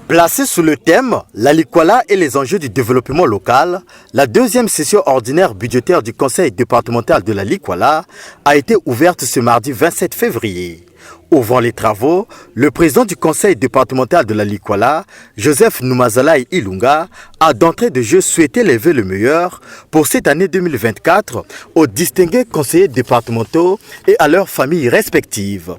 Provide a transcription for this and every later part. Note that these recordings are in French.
Placée sous le thème « La Likwala et les enjeux du développement local », la deuxième session ordinaire budgétaire du Conseil départemental de la Likwala a été ouverte ce mardi 27 février. Ouvrant les travaux, le président du Conseil départemental de la Likwala, Joseph Noumazalaï Ilunga, a d'entrée de jeu souhaité les vœux le meilleur pour cette année 2024 aux distingués conseillers départementaux et à leurs familles respectives.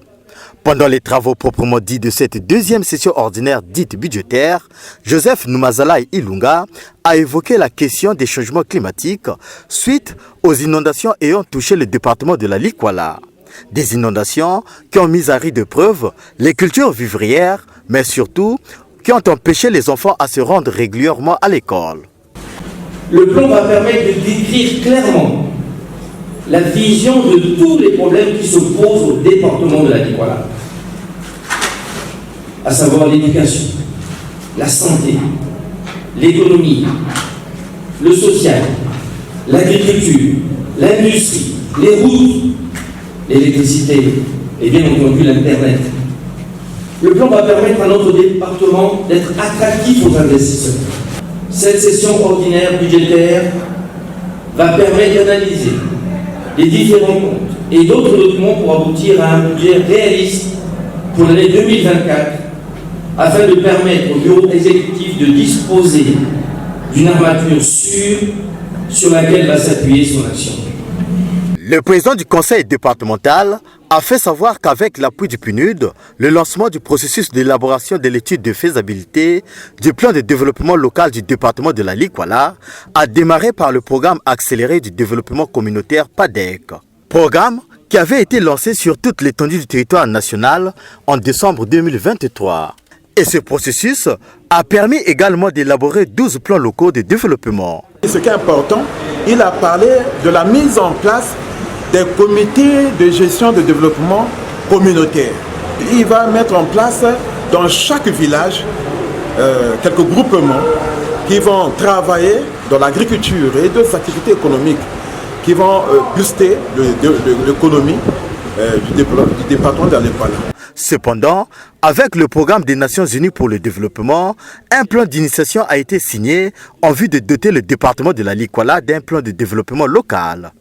Pendant les travaux proprement dits de cette deuxième session ordinaire dite budgétaire, Joseph Noumazalaï Ilunga a évoqué la question des changements climatiques suite aux inondations ayant touché le département de la Likwala. Des inondations qui ont mis à rude épreuve les cultures vivrières, mais surtout qui ont empêché les enfants à se rendre régulièrement à l'école. Le plan va permettre de décrire clairement la vision de tous les problèmes qui se posent au département de la Likwala, à savoir l'éducation, la santé, l'économie, le social, l'agriculture, l'industrie, les routes, l'électricité et bien entendu l'Internet. Le plan va permettre à notre département d'être attractif aux investisseurs. Cette session ordinaire budgétaire va permettre d'analyser les différents comptes et d'autres documents pour aboutir à un budget réaliste pour l'année 2024 afin de permettre au bureau exécutif de disposer d'une armature sûre sur laquelle va s'appuyer son action. Le président du conseil départemental a fait savoir qu'avec l'appui du PNUD, le lancement du processus d'élaboration de l'étude de faisabilité du plan de développement local du département de la Likwala a démarré par le programme accéléré du développement communautaire PADEC. Programme qui avait été lancé sur toute l'étendue du territoire national en décembre 2023. Et ce processus a permis également d'élaborer 12 plans locaux de développement. Ce qui est important, il a parlé de la mise en place des comités de gestion de développement communautaire. Il va mettre en place dans chaque village quelques groupements qui vont travailler dans l'agriculture et d'autres activités économiques qui vont booster l'économie du département de la Likwala. Cependant, avec le programme des Nations Unies pour le développement, un plan d'initiation a été signé en vue de doter le département de la Likwala d'un plan de développement local.